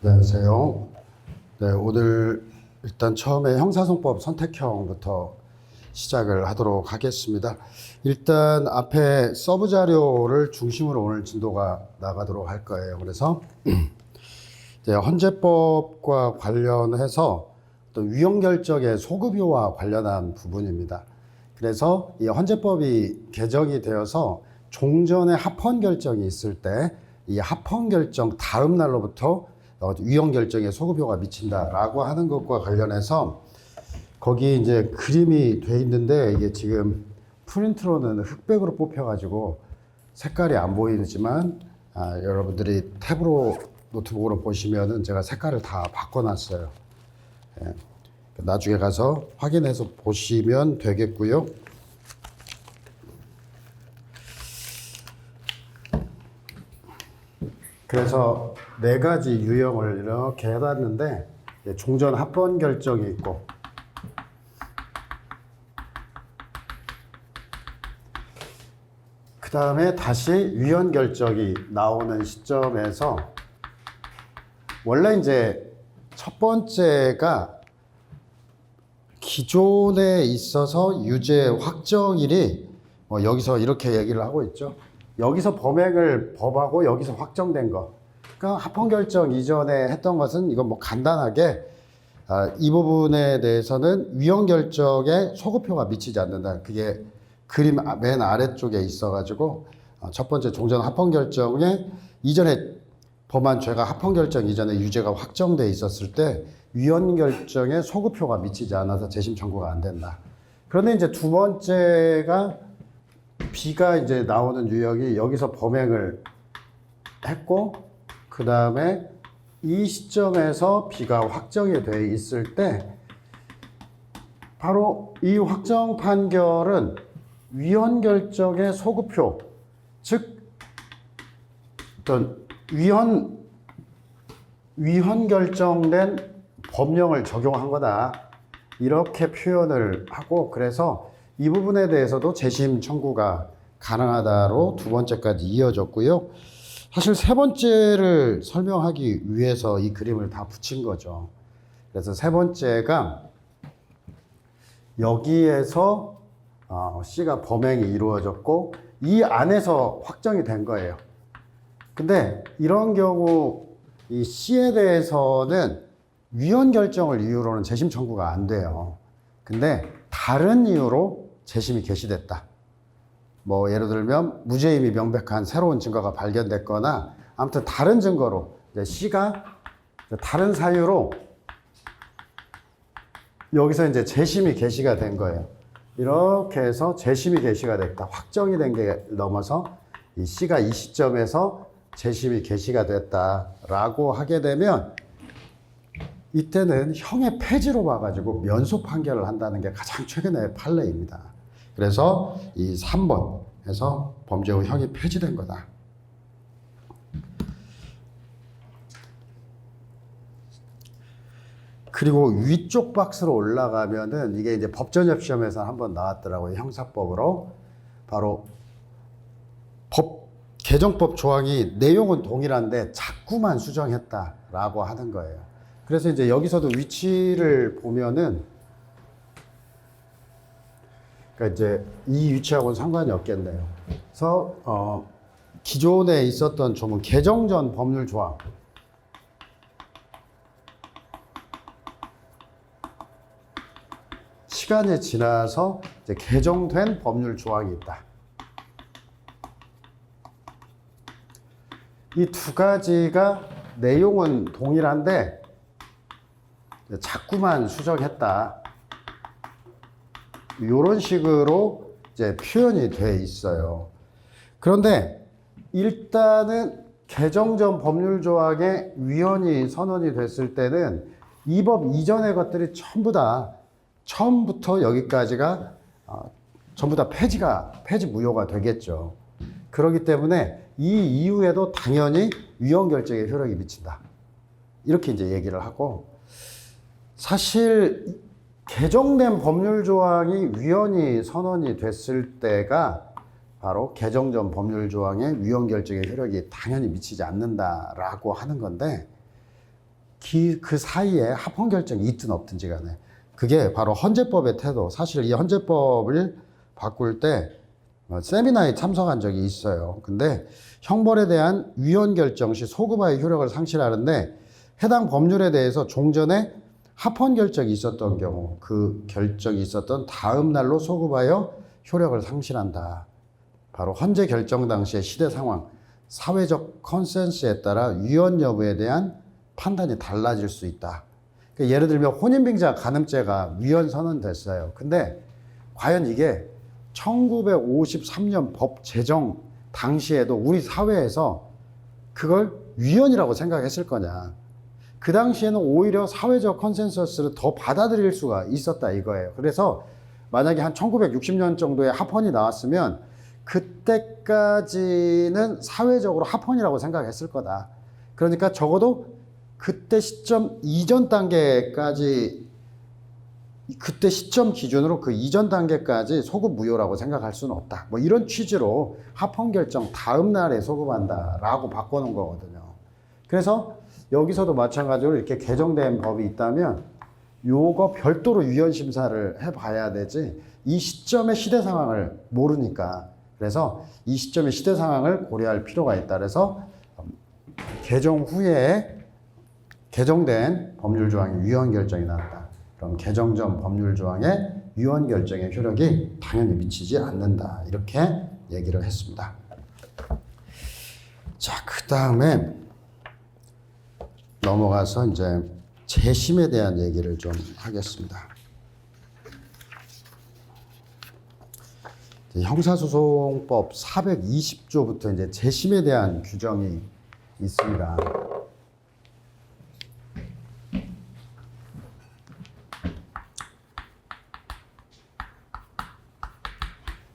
안녕하세요. 네, 오늘 일단 처음에 형사소송법 선택형부터 시작을 하도록 하겠습니다. 일단 앞에 서브 자료를 중심으로 오늘 진도가 나가도록 할 거예요. 그래서 이제 헌재법과 관련해서 또 위헌결정의 소급요와 관련한 부분입니다. 그래서 이 헌재법이 개정이 되어서 종전에 합헌결정이 있을 때 이 합헌결정 다음 날로부터 위헌결정에 소급효가 미친다라고 하는 것과 관련해서 거기 이제 그림이 돼 있는데 이게 지금 프린트로는 흑백으로 뽑혀가지고 색깔이 안 보이지만 여러분들이 탭으로 노트북으로 보시면은 제가 색깔을 다 바꿔놨어요. 예. 나중에 가서 확인해서 보시면 되겠고요. 그래서 네 가지 유형을 이렇게 해놨는데 종전 합헌 결정이 있고 그 다음에 다시 위헌 결정이 나오는 시점에서 원래 이제 첫 번째가 기존에 있어서 유죄 확정일이 여기서 이렇게 얘기를 하고 있죠. 여기서 범행을 법하고 여기서 확정된 거. 그러니까 합헌결정 이전에 했던 것은 이건 뭐 간단하게 이 부분에 대해서는 위헌결정에 소급효가 미치지 않는다. 그게 그림 맨 아래쪽에 있어가지고 첫 번째 종전 합헌결정에 이전에 범한 죄가 합헌결정 이전에 유죄가 확정돼 있었을 때 위헌결정에 소급효가 미치지 않아서 재심 청구가 안 된다. 그런데 이제 두 번째가 B가 이제 나오는 유형이 여기서 범행을 했고 그 다음에 이 시점에서 B가 확정이 돼 있을 때 바로 이 확정 판결은 위헌 결정의 소급효, 즉 어떤 위헌 결정된 법령을 적용한 거다 이렇게 표현을 하고 그래서 이 부분에 대해서도 재심 청구가 가능하다로 두 번째까지 이어졌고요. 사실 세 번째를 설명하기 위해서 이 그림을 다 붙인 거죠. 그래서 세 번째가 여기에서 C가 범행이 이루어졌고 이 안에서 확정이 된 거예요. 근데 이런 경우 이 C에 대해서는 위헌 결정을 이유로는 재심 청구가 안 돼요. 근데 다른 이유로 재심이 개시됐다. 뭐 예를 들면 무죄임이 명백한 새로운 증거가 발견됐거나 아무튼 다른 증거로 이제 C가 다른 사유로 여기서 이제 재심이 개시가 된 거예요. 이렇게 해서 재심이 개시가 됐다. 확정이 된 게 넘어서 이 C가 이 시점에서 재심이 개시가 됐다라고 하게 되면 이때는 형의 폐지로 봐가지고 면소 판결을 한다는 게 가장 최근의 판례입니다. 그래서 이 3번에서 범죄 후 형이 폐지된 거다. 그리고 위쪽 박스로 올라가면은 이게 이제 법전협 시험에서 한번 나왔더라고요. 형사법으로. 바로 개정법 조항이 내용은 동일한데 자꾸만 수정했다라고 하는 거예요. 그래서 이제 여기서도 위치를 보면은 그러니까 이제 이 위치하고는 상관이 없겠네요. 그래서 기존에 있었던 조문 개정 전 법률 조항 시간이 지나서 이제 개정된 법률 조항이 있다. 이 두 가지가 내용은 동일한데 자꾸만 수정했다. 이런 식으로 이제 표현이 돼 있어요. 그런데 일단은 개정 전 법률 조항에 위헌이 선언이 됐을 때는 이 법 이전의 것들이 전부 다 처음부터 여기까지가 전부 다 폐지 무효가 되겠죠. 그렇기 때문에 이 이후에도 당연히 위헌 결정에 효력이 미친다. 이렇게 이제 얘기를 하고 사실 개정된 법률 조항이 위헌이 선언이 됐을 때가 바로 개정 전 법률 조항의 위헌 결정의 효력이 당연히 미치지 않는다라고 하는 건데 그 사이에 합헌 결정이 있든 없든지 간에 그게 바로 헌재법의 태도. 사실 이 헌재법을 바꿀 때 세미나에 참석한 적이 있어요. 근데 형벌에 대한 위헌 결정 시 소급하의 효력을 상실하는데 해당 법률에 대해서 종전에 합헌 결정이 있었던 경우 그 결정이 있었던 다음 날로 소급하여 효력을 상실한다. 바로 헌재 결정 당시의 시대 상황, 사회적 컨센서스에 따라 위헌 여부에 대한 판단이 달라질 수 있다. 그러니까 예를 들면 혼인빙자 간음죄가 위헌 선언됐어요. 근데 과연 이게 1953년 법 제정 당시에도 우리 사회에서 그걸 위헌이라고 생각했을 거냐. 그 당시에는 오히려 사회적 컨센서스를 더 받아들일 수가 있었다 이거예요. 그래서 만약에 한 1960년 정도에 합헌이 나왔으면 그때까지는 사회적으로 합헌이라고 생각했을 거다. 그러니까 적어도 그때 시점 이전 단계까지, 그때 시점 기준으로 그 이전 단계까지 소급 무효라고 생각할 수는 없다. 뭐 이런 취지로 합헌 결정 다음 날에 소급한다라고 바꿔놓은 거거든요. 그래서 여기서도 마찬가지로 이렇게 개정된 법이 있다면 요거 별도로 위헌 심사를 해봐야 되지 이 시점의 시대 상황을 모르니까. 그래서 이 시점의 시대 상황을 고려할 필요가 있다. 그래서 개정 후에 개정된 법률 조항에 위헌 결정이 나왔다. 그럼 개정 전 법률 조항에 위헌 결정의 효력이 당연히 미치지 않는다. 이렇게 얘기를 했습니다. 자, 그 다음에 넘어가서 이제 재심에 대한 얘기를 좀 하겠습니다. 형사소송법 420조부터 이제 재심에 대한 규정이 있습니다.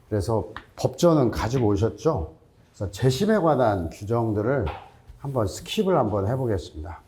그래서 법전은 가지고 오셨죠? 그래서 재심에 관한 규정들을 한번 스킵을 한번 해보겠습니다.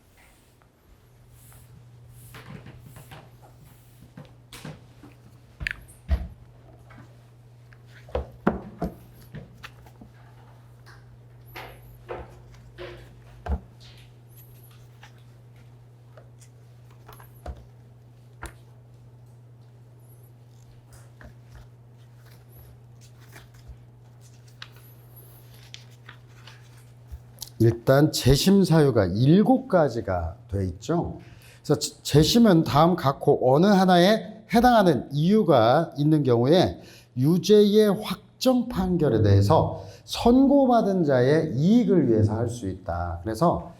일단 재심 사유가 7가지가 돼 있죠. 그래서 재심은 다음 각호 어느 하나에 해당하는 이유가 있는 경우에 유죄의 확정 판결에 대해서 선고받은 자의 이익을 위해서 할 수 있다. 그래서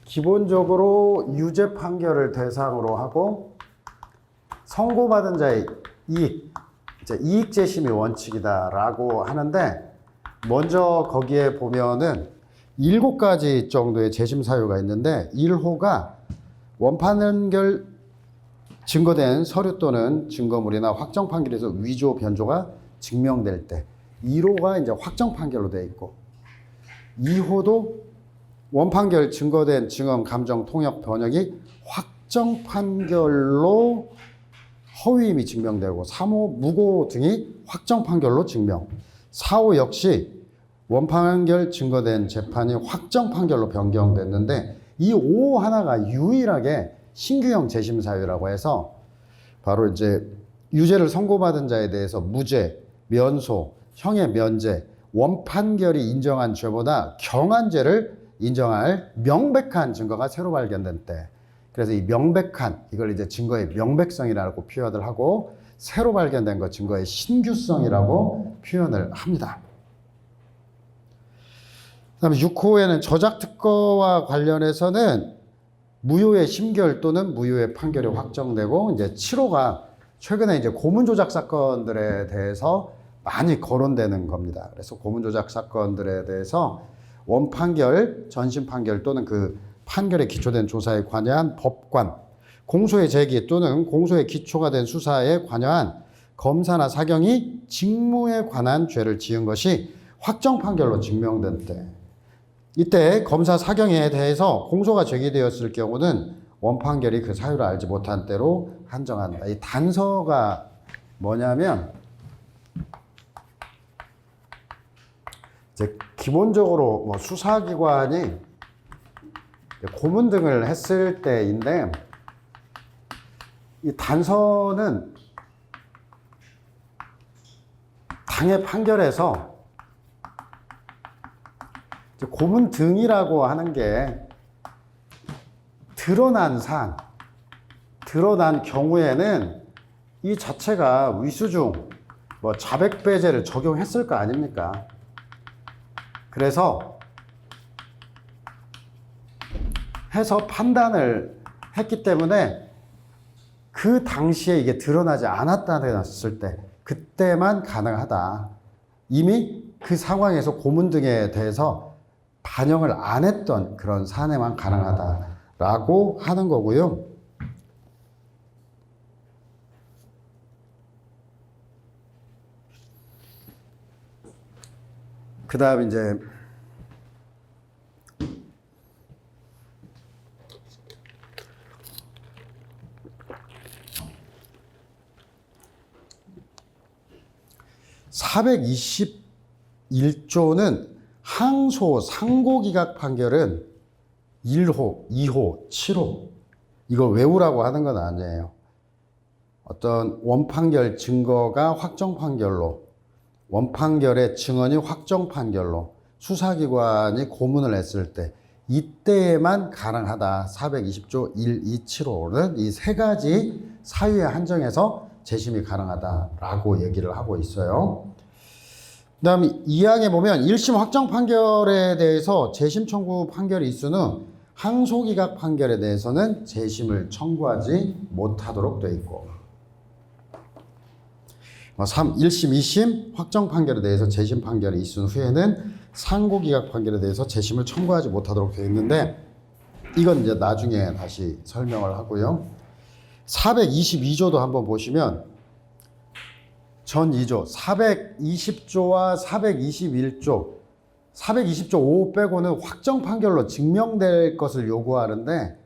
기본적으로 유죄 판결을 대상으로 하고 선고받은 자의 이익, 이익 재심이 원칙이다라고 하는데 먼저 거기에 보면은 7가지 정도의 재심 사유가 있는데 1호가 원판 판결 증거된 서류 또는 증거물이나 확정 판결에서 위조 변조가 증명될 때 1호가 이제 확정 판결로 되어 있고 2호도 원판결 증거된 증언 감정 통역 번역이 확정 판결로 허위임이 증명되고 3호 무고 등이 확정 판결로 증명 4호 역시 원판결 증거된 재판이 확정 판결로 변경됐는데 이 5호 하나가 유일하게 신규형 재심 사유라고 해서 바로 이제 유죄를 선고받은 자에 대해서 무죄, 면소, 형의 면제, 원판결이 인정한 죄보다 경한 죄를 인정할 명백한 증거가 새로 발견된 때 그래서 이 명백한 이걸 이제 증거의 명백성이라고 표현을 하고 새로 발견된 것 증거의 신규성이라고 표현을 합니다. 그다음에 6호에는 저작 특허와 관련해서는 무효의 심결 또는 무효의 판결이 확정되고 이제 7호가 최근에 이제 고문 조작 사건들에 대해서 많이 거론되는 겁니다. 그래서 고문 조작 사건들에 대해서 원판결, 전심 판결 또는 그 판결에 기초된 조사에 관여한 법관, 공소의 제기 또는 공소의 기초가 된 수사에 관여한 검사나 사경이 직무에 관한 죄를 지은 것이 확정 판결로 증명된 때 이때 검사 사경에 대해서 공소가 제기되었을 경우는 원판결이 그 사유를 알지 못한 때로 한정한다. 이 단서가 뭐냐면 이제 기본적으로 뭐 수사기관이 고문 등을 했을 때인데, 이 단서는 당해 판결에서 고문 등이라고 하는 게 드러난 사안, 드러난 경우에는 이 자체가 위수중, 자백배제를 적용했을 거 아닙니까? 그래서 해서 판단을 했기 때문에 그 당시에 이게 드러나지 않았다는 했을 때 그때만 가능하다. 이미 그 상황에서 고문 등에 대해서 반영을 안 했던 그런 사안에만 가능하다라고 하는 거고요. 그 다음 이제 (421조는) 항소 상고기각 판결은 1호, 2호, 7호 이걸 외우라고 하는 건 아니에요. 어떤 원판결 증거가 확정 판결로, 원판결의 증언이 확정 판결로 수사기관이 고문을 했을 때 이때에만 가능하다. 420조 1, 2, 7호는 이 세 가지 사유에 한정해서 재심이 가능하다라고 얘기를 하고 있어요. 그 다음 2항에 보면 1심 확정 판결에 대해서 재심 청구 판결이 있으는 항소기각 판결에 대해서는 재심을 청구하지 못하도록 되어 있고, 3. 1심, 2심 확정 판결에 대해서 재심 판결이 있은 후에는 상고기각 판결에 대해서 재심을 청구하지 못하도록 되어 있는데, 이건 이제 나중에 다시 설명을 하고요. 422조도 한번 보시면 전 2조 420조와 421조 420조 5 빼고는 확정 판결로 증명될 것을 요구하는데,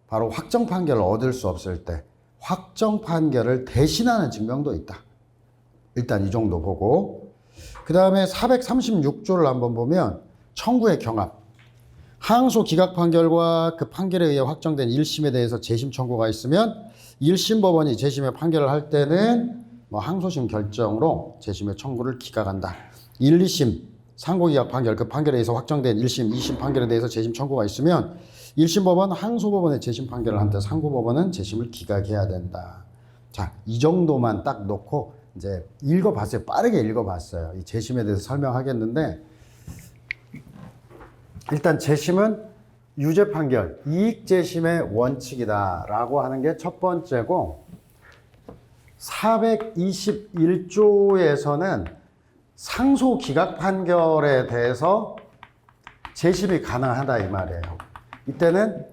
바로 확정 판결을 얻을 수 없을 때 확정 판결을 대신하는 증명도 있다. 일단 이 정도 보고, 그 다음에 436조를 한번 보면 청구의 경합, 항소 기각 판결과 그 판결에 의해 확정된 1심에 대해서 재심 청구가 있으면 1심 법원이 재심의 판결을 할 때는 항소심 결정으로 재심의 청구를 기각한다. 1, 2심 상고기각 판결, 그 판결에 의해서 확정된 1심, 2심 판결에 대해서 재심 청구가 있으면 1심 법원, 항소법원의 재심 판결을 한 때 상고법원은 재심을 기각해야 된다. 자, 이 정도만 딱 놓고 이제 읽어봤어요. 빠르게 읽어봤어요. 이 재심에 대해서 설명하겠는데, 일단 재심은 유죄 판결, 이익 재심의 원칙이다라고 하는 게 첫 번째고, 421조에서는 상소 기각 판결에 대해서 재심이 가능하다 이 말이에요. 이때는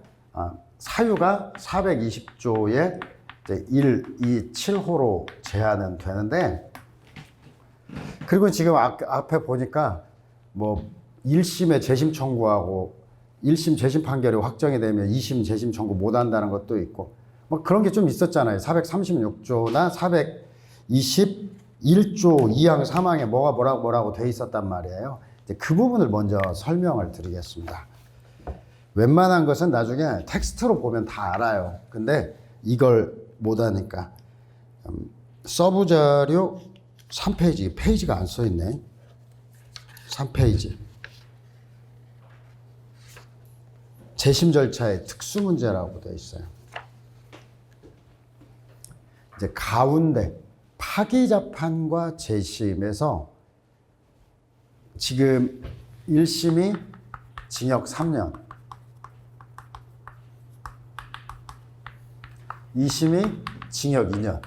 사유가 420조의 1, 2, 7호로 제한은 되는데, 그리고 지금 앞에 보니까 1심에 재심 청구하고 1심 재심 판결이 확정이 되면 2심 재심 청구 못 한다는 것도 있고, 그런 게 좀 있었잖아요. 436조나 421조 2항 3항에 뭐라고 돼 있었단 말이에요. 그 부분을 먼저 설명을 드리겠습니다. 웬만한 것은 나중에 텍스트로 보면 다 알아요. 근데 이걸 못 하니까 서브 자료 3페이지, 페이지가 안 써 있네. 3페이지. 재심 절차의 특수 문제라고 되어 있어요. 이제 가운데 파기자판과 재심에서 지금 1심이 징역 3년, 2심이 징역 2년.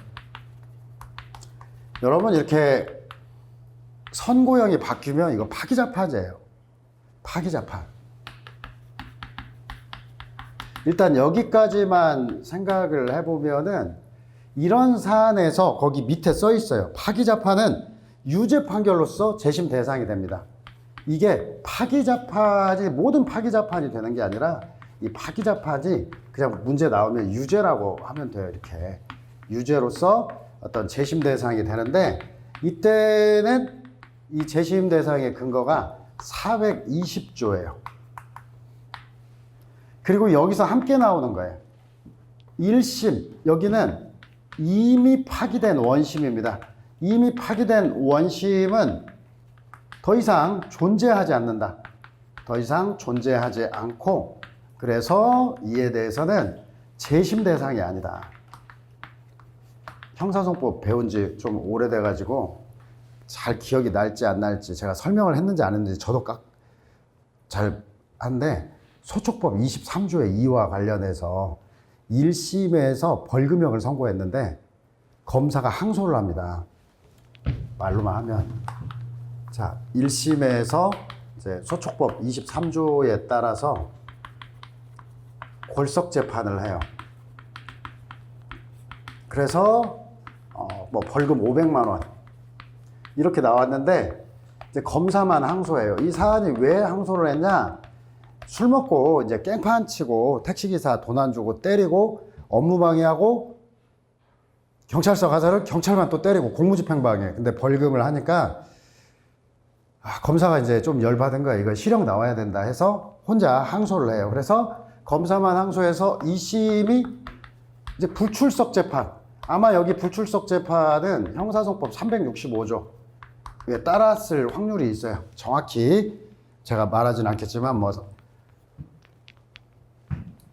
여러분, 이렇게 선고형이 바뀌면 이거 파기자판이에요. 파기자판. 일단 여기까지만 생각을 해보면은, 이런 사안에서 거기 밑에 써 있어요. 파기자판은 유죄 판결로서 재심 대상이 됩니다. 이게 파기자판이 모든 파기자판이 되는 게 아니라, 이 파기자판이 그냥 문제 나오면 유죄라고 하면 돼요. 이렇게 유죄로서 어떤 재심 대상이 되는데, 이때는 이 재심 대상의 근거가 420조예요. 그리고 여기서 함께 나오는 거예요. 1심, 여기는 이미 파기된 원심입니다. 이미 파기된 원심은 더 이상 존재하지 않는다. 더 이상 존재하지 않고, 그래서 이에 대해서는 재심 대상이 아니다. 형사소송법 배운 지 좀 오래돼가지고 잘 기억이 날지 안 날지, 제가 설명을 했는지 안 했는지 저도 잘 한데, 소촉법 23조의 2와 관련해서 1심에서 벌금형을 선고했는데 검사가 항소를 합니다. 말로만 하면. 자, 1심에서 이제 소촉법 23조에 따라서 골석 재판을 해요. 그래서 뭐 벌금 500만 원 이렇게 나왔는데, 이제 검사만 항소해요. 이 사안이 왜 항소를 했냐? 술 먹고 이제 깽판 치고 택시기사 돈 안 주고 때리고 업무 방해하고, 경찰서 가서는 경찰관 또 때리고 공무집행방해. 근데 벌금을 하니까 검사가 이제 좀 열받은 거야. 이거 실형 나와야 된다 해서 혼자 항소를 해요. 그래서 검사만 항소해서 2심이 이제 불출석 재판. 아마 여기 불출석 재판은 형사소송법 365조에 따랐을 확률이 있어요. 정확히 제가 말하진 않겠지만, 뭐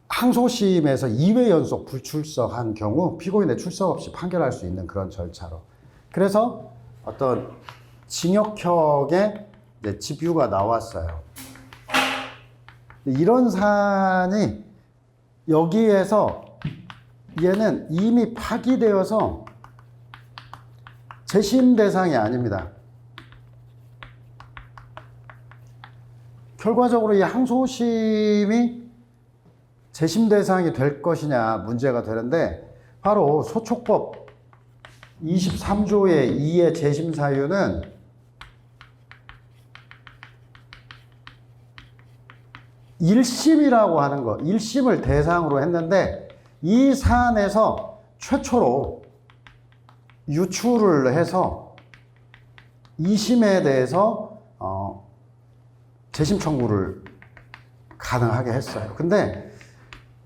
항소심에서 2회 연속 불출석한 경우 피고인의 출석 없이 판결할 수 있는 그런 절차로. 그래서 어떤 징역형의 이제 집유가 나왔어요. 이런 사안이 여기에서 얘는 이미 파기되어서 재심 대상이 아닙니다. 결과적으로 이 항소심이 재심 대상이 될 것이냐 문제가 되는데, 바로 소촉법 23조의 2의 재심 사유는 일심이라고 하는 거, 1심을 대상으로 했는데 이 사안에서 최초로 유출을 해서 2심에 대해서 재심 청구를 가능하게 했어요. 근데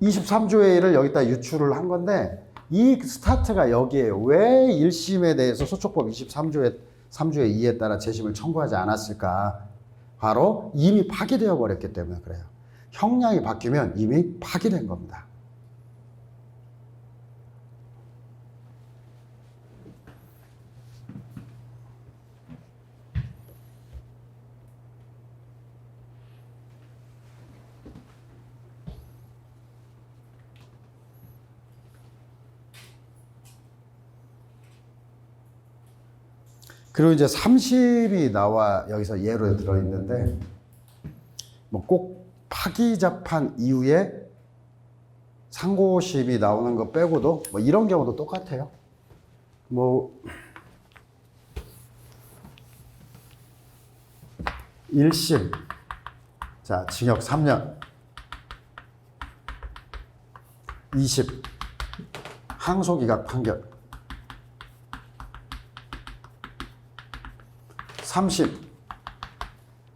23조의 1을 여기다 유출을 한 건데, 이 스타트가 여기에요. 왜 1심에 대해서 소촉법 23조의 3조의 2에 따라 재심을 청구하지 않았을까? 바로 이미 파기되어 버렸기 때문에 그래요. 형량이 바뀌면 이미 파기된 겁니다. 그리고 이제 3심이 나와 여기서 예로 들어있는데, 뭐 꼭 파기 재판 이후에 상고심이 나오는 거 빼고도 뭐 이런 경우도 똑같아요. 뭐 1심, 자 징역 3년, 2심 항소기각 판결, 3심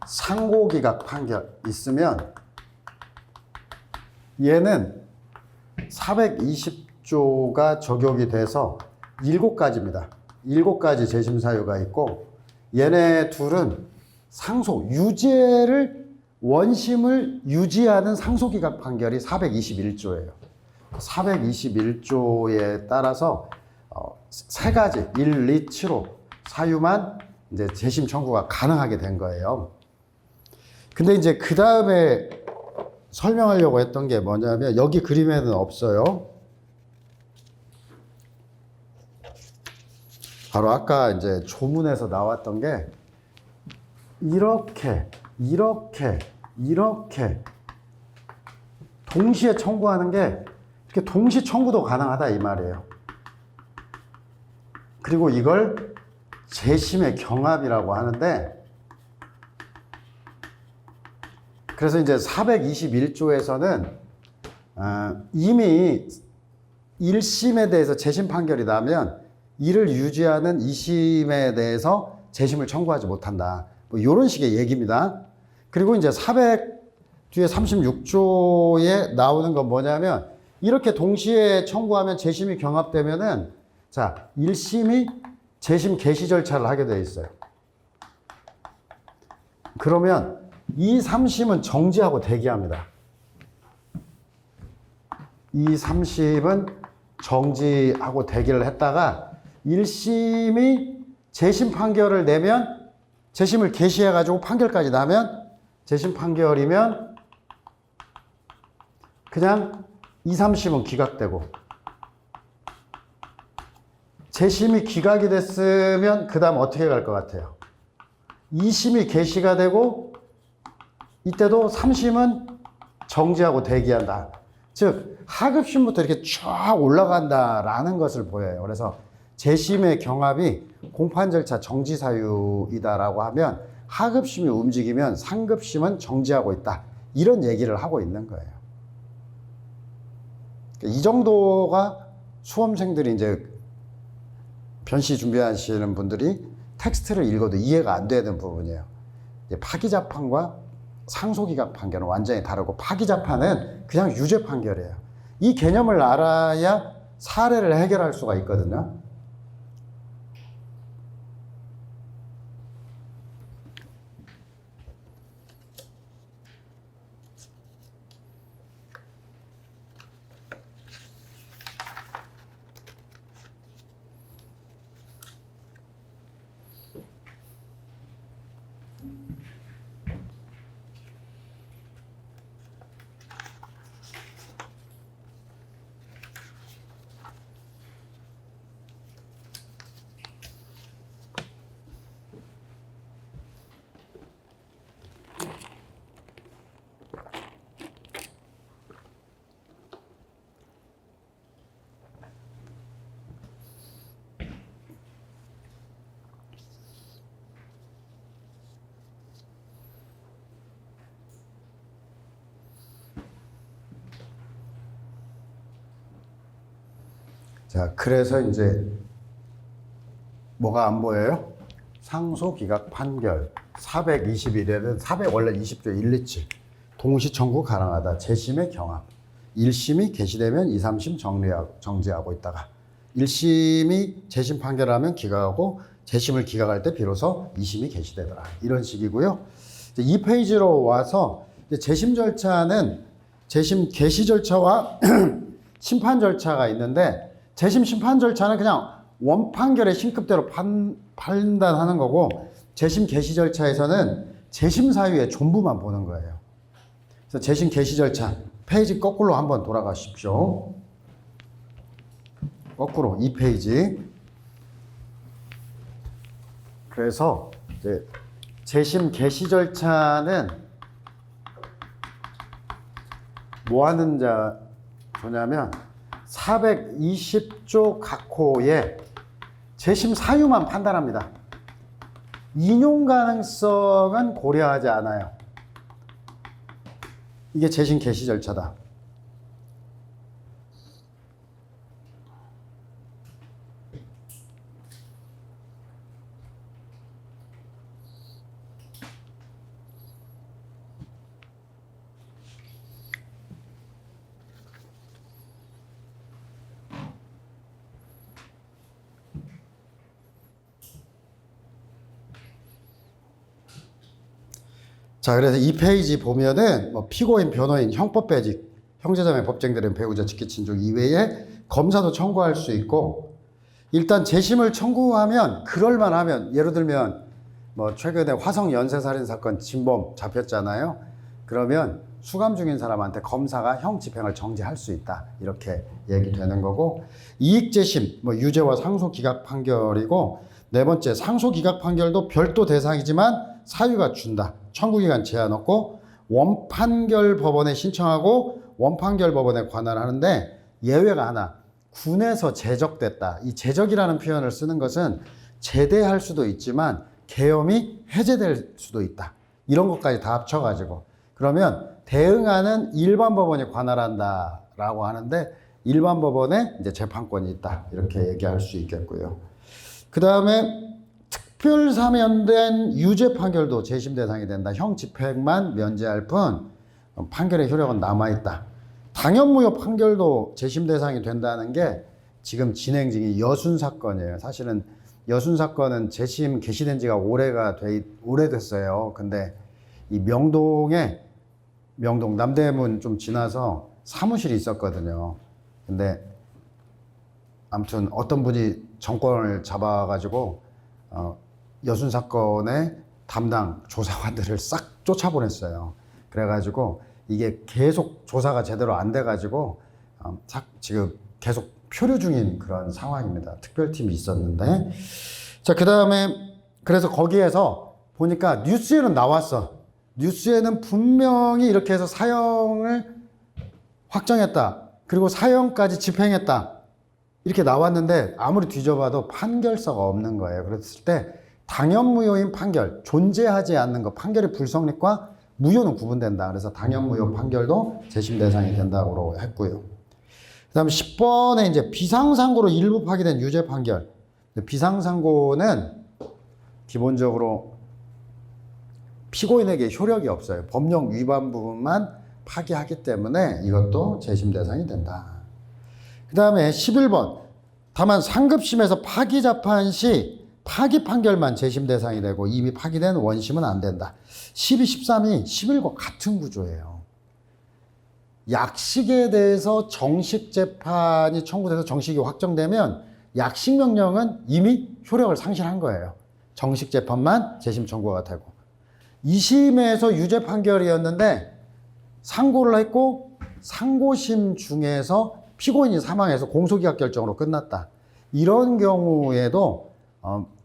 상고기각 판결 있으면 얘는 420조가 적용이 돼서 7가지입니다. 7가지 재심 사유가 있고, 얘네 둘은 상소, 유죄를, 원심을 유지하는 상소기각 판결이 421조예요. 421조에 따라서 3가지 1, 2, 7호 사유만 이제 재심 청구가 가능하게 된 거예요. 근데 이제 그 다음에 설명하려고 했던 게 뭐냐면, 여기 그림에는 없어요. 바로 아까 이제 조문에서 나왔던 게, 이렇게 동시에 청구하는 게, 이렇게 동시 청구도 가능하다 이 말이에요. 그리고 이걸 재심의 경합이라고 하는데, 그래서 이제 421조에서는 이미 1심에 대해서 재심 판결이 나면 이를 유지하는 2심에 대해서 재심을 청구하지 못한다. 뭐 이런 식의 얘기입니다. 그리고 이제 뒤에 36조에 나오는 건 뭐냐면 이렇게 동시에 청구하면 재심이 경합되면은 자, 1심이 재심 개시 절차를 하게 돼 있어요. 그러면 2, 3심은 정지하고 대기합니다. 2, 3심은 정지하고 대기를 했다가 1심이 재심 판결을 내면 재심을 개시해가지고 판결까지 나면 재심 판결이면 그냥 2, 3심은 기각되고 재심이 기각이 됐으면 그 다음 어떻게 갈 것 같아요? 2심이 개시가 되고 이때도 3심은 정지하고 대기한다. 즉 하급심부터 이렇게 쫙 올라간다라는 것을 보여요. 그래서 재심의 경합이 공판 절차 정지 사유이다라고 하면 하급심이 움직이면 상급심은 정지하고 있다. 이런 얘기를 하고 있는 거예요. 이 정도가 수험생들이 이제 변시 준비하시는 분들이 텍스트를 읽어도 이해가 안 되는 부분이에요. 파기자판과 상소기각 판결은 완전히 다르고 파기자판은 그냥 유죄 판결이에요. 이 개념을 알아야 사례를 해결할 수가 있거든요. 자, 그래서 이제 뭐가 안 보여요? 상소기각 판결 421에는 400 원래 20조 1, 2, 7 동시 청구 가능하다. 재심의 경합 1심이 개시되면 2, 3심 정지하고 있다가 1심이 재심 판결하면 기각하고 재심을 기각할 때 비로소 2심이 개시되더라. 이런 식이고요. 이제 2페이지로 와서 이제 재심 절차는 재심 개시 절차와 심판 절차가 있는데 재심 심판 절차는 그냥 원판결의 신급대로 판단하는 거고 재심 개시 절차에서는 재심 사유의 존부만 보는 거예요. 그래서 재심 개시 절차 페이지 거꾸로 한번 돌아가십시오. 거꾸로 2페이지. 그래서 이제 재심 개시 절차는 뭐 하는 자냐면 420조 각호에 재심 사유만 판단합니다. 인용 가능성은 고려하지 않아요. 이게 재심 개시 절차다. 자, 그래서 이 페이지 보면은 뭐 피고인, 변호인, 형법배직, 형제자매 법정들은 배우자 직계친족 이외에 검사도 청구할 수 있고 일단 재심을 청구하면 그럴만하면 예를 들면 뭐 최근에 화성 연쇄살인 사건 진범 잡혔잖아요. 그러면 수감 중인 사람한테 검사가 형 집행을 정지할 수 있다. 이렇게 얘기되는 거고 이익재심, 뭐 유죄와 상소 기각 판결이고 네 번째 상소 기각 판결도 별도 대상이지만 사유가 준다. 청구기간 제한 없고 원판결 법원에 신청하고 원판결 법원에 관할하는데 예외가 하나. 군에서 제적됐다. 이 제적이라는 표현을 쓰는 것은 제대할 수도 있지만 계엄이 해제될 수도 있다. 이런 것까지 다 합쳐가지고 그러면 대응하는 일반 법원에 관할한다라고 하는데 일반 법원에 이제 재판권이 있다. 이렇게 얘기할 수 있겠고요. 그 다음에 특별 사면된 유죄 판결도 재심 대상이 된다. 형 집행만 면제할 뿐 판결의 효력은 남아있다. 당연무효 판결도 재심 대상이 된다는 게 지금 진행 중인 여순 사건이에요. 사실은 여순 사건은 재심 개시된 지가 오래됐어요. 근데 이 명동 남대문 좀 지나서 사무실이 있었거든요. 근데 아무튼 어떤 분이 정권을 잡아가지고 여순 사건의 담당 조사관들을 싹 쫓아보냈어요. 그래가지고 이게 계속 조사가 제대로 안 돼가지고 지금 계속 표류 중인 그런 상황입니다. 특별팀이 있었는데, 자, 그 다음에 그래서 거기에서 보니까 뉴스에는 나왔어. 뉴스에는 분명히 이렇게 해서 사형을 확정했다. 그리고 사형까지 집행했다. 이렇게 나왔는데 아무리 뒤져봐도 판결서가 없는 거예요. 그랬을 때 당연무효인 판결, 존재하지 않는 것, 판결의 불성립과 무효는 구분된다. 그래서 당연무효 판결도 재심 대상이 된다고 했고요. 그 다음에 10번에 이제 비상상고로 일부 파기된 유죄 판결. 비상상고는 기본적으로 피고인에게 효력이 없어요. 법령 위반 부분만 파기하기 때문에 이것도 재심 대상이 된다. 그 다음에 11번. 다만 상급심에서 파기 재판 시 파기 판결만 재심 대상이 되고 이미 파기된 원심은 안 된다. 12, 13이 11과 같은 구조예요. 약식에 대해서 정식 재판이 청구돼서 정식이 확정되면 약식 명령은 이미 효력을 상실한 거예요. 정식 재판만 재심 청구가 되고. 2심에서 유죄 판결이었는데 상고를 했고 상고심 중에서 피고인이 사망해서 공소기각 결정으로 끝났다. 이런 경우에도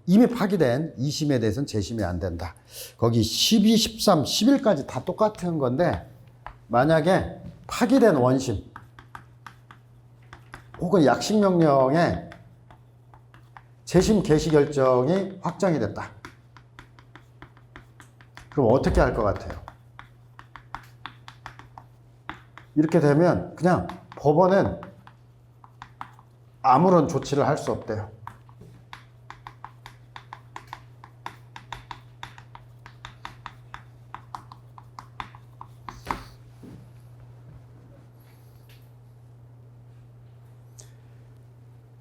이미 파기된 2심에 대해서는 재심이 안 된다. 거기 12, 13, 11까지 다 똑같은 건데 만약에 파기된 원심 혹은 약식명령에 재심 개시 결정이 확정이 됐다. 그럼 어떻게 할 것 같아요? 이렇게 되면 그냥 법원은 아무런 조치를 할 수 없대요.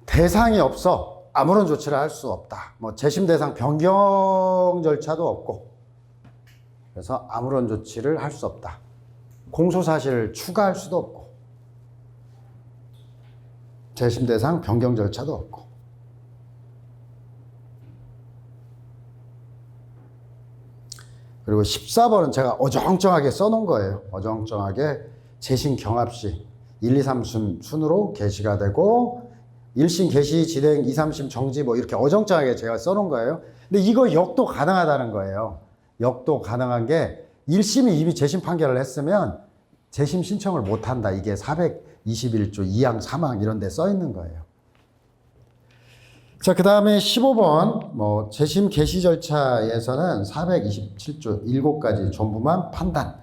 대상이 없어 아무런 조치를 할 수 없다. 뭐 재심 대상 변경 절차도 없고 그래서 아무런 조치를 할 수 없다. 공소사실을 추가할 수도 없고 재심 대상 변경 절차도 없고. 그리고 14번은 제가 어정쩡하게 써놓은 거예요. 어정쩡하게 재심 경합시 1, 2, 3순 순으로 개시가 되고 1심 개시 진행 2, 3심 정지 뭐 이렇게 어정쩡하게 제가 써놓은 거예요. 근데 이거 역도 가능하다는 거예요. 역도 가능한 게 1심이 이미 재심 판결을 했으면 재심 신청을 못한다. 이게 421조 2항 3항 이런 데 써 있는 거예요. 자, 그 다음에 15번 재심 개시 절차에서는 427조 7가지 전부만 판단.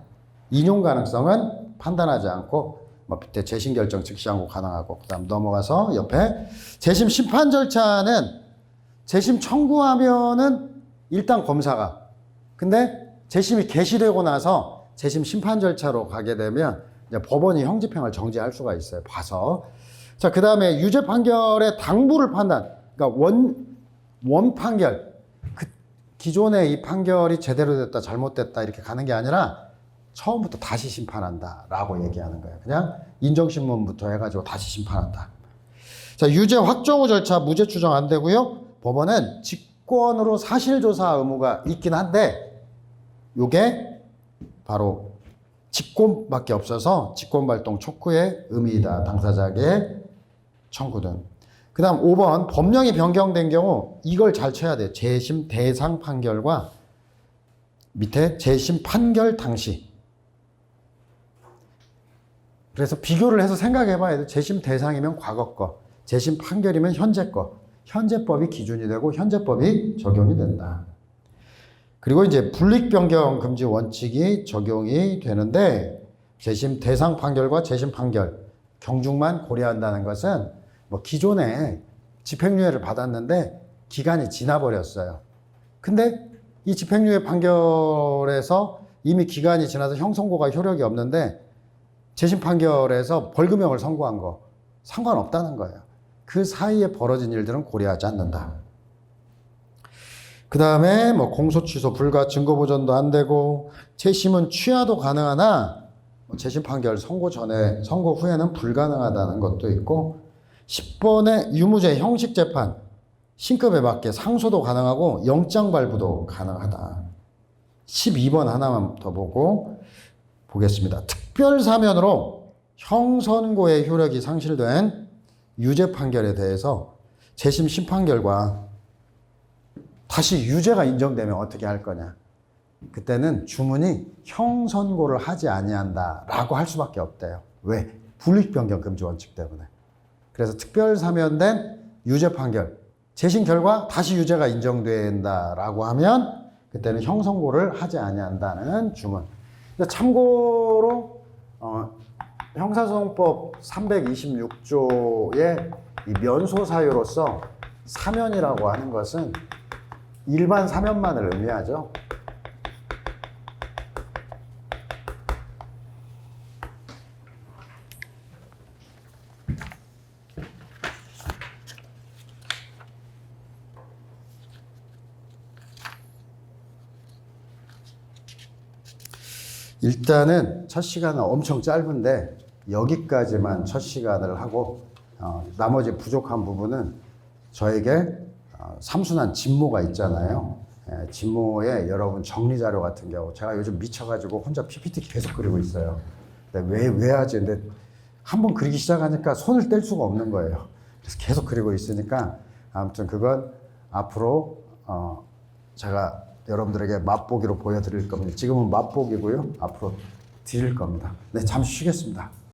인용 가능성은 판단하지 않고 밑에 재심 결정 즉시 항고 가능하고. 그 다음 넘어가서 옆에 재심 심판 절차는 재심 청구하면은 일단 검사가, 근데 재심이 개시되고 나서 재심 심판 절차로 가게 되면 이제 법원이 형집행을 정지할 수가 있어요. 봐서. 자, 그 다음에 유죄 판결의 당부를 판단. 그러니까 원 판결. 기존의 이 판결이 제대로 됐다, 잘못됐다 이렇게 가는 게 아니라 처음부터 다시 심판한다 라고 얘기하는 거예요. 그냥 인정신문부터 해가지고 다시 심판한다. 자, 유죄 확정 후 절차 무죄 추정 안 되고요. 법원은 직권으로 사실조사 의무가 있긴 한데 요게 바로 직권밖에 없어서 직권발동 촉구의 의미이다. 당사자에게 청구든. 그 다음 5번 법령이 변경된 경우 이걸 잘 쳐야 돼요. 재심 대상 판결과 밑에 재심 판결 당시. 그래서 비교를 해서 생각해 봐야 돼요. 재심 대상이면 과거 거, 재심 판결이면 현재 거. 현재법이 기준이 되고 현재법이 적용이 된다. 그리고 이제 불이익 변경 금지 원칙이 적용이 되는데 재심 대상 판결과 재심 판결 경중만 고려한다는 것은 기존에 집행유예를 받았는데 기간이 지나버렸어요. 근데 이 집행유예 판결에서 이미 기간이 지나서 형 선고가 효력이 없는데 재심 판결에서 벌금형을 선고한 거 상관없다는 거예요. 그 사이에 벌어진 일들은 고려하지 않는다. 그 다음에 뭐 공소 취소 불가, 증거 보전도 안 되고 재심은 취하도 가능하나 재심 판결 선고 전에 선고 후에는 불가능하다는 것도 있고 10번의 유무죄 형식 재판 신급에 맞게 상소도 가능하고 영장 발부도 가능하다. 12번 하나만 더 보겠습니다. 특별 사면으로 형선고의 효력이 상실된 유죄 판결에 대해서 재심 심판 결과 다시 유죄가 인정되면 어떻게 할 거냐. 그때는 주문이 형선고를 하지 아니한다라고 할 수밖에 없대요. 왜? 불이익 변경 금지 원칙 때문에. 그래서 특별 사면된 유죄 판결, 재심 결과 다시 유죄가 인정된다라고 하면 그때는 형선고를 하지 아니한다는 주문. 참고로 형사소송법 326조의 이 면소 사유로서 사면이라고 하는 것은 일반 사면만을 의미하죠. 일단은 첫 시간은 엄청 짧은데 여기까지만 첫 시간을 하고 나머지 부족한 부분은 저에게 삼순환 진모가 있잖아요. 진모에 여러분 정리 자료 같은 경우 제가 요즘 미쳐가지고 혼자 PPT 계속 그리고 있어요. 근데 왜 하지? 근데 한번 그리기 시작하니까 손을 뗄 수가 없는 거예요. 그래서 계속 그리고 있으니까 아무튼 그건 앞으로 제가 여러분들에게 맛보기로 보여드릴 겁니다. 지금은 맛보기고요. 앞으로 드릴 겁니다. 네, 잠시 쉬겠습니다.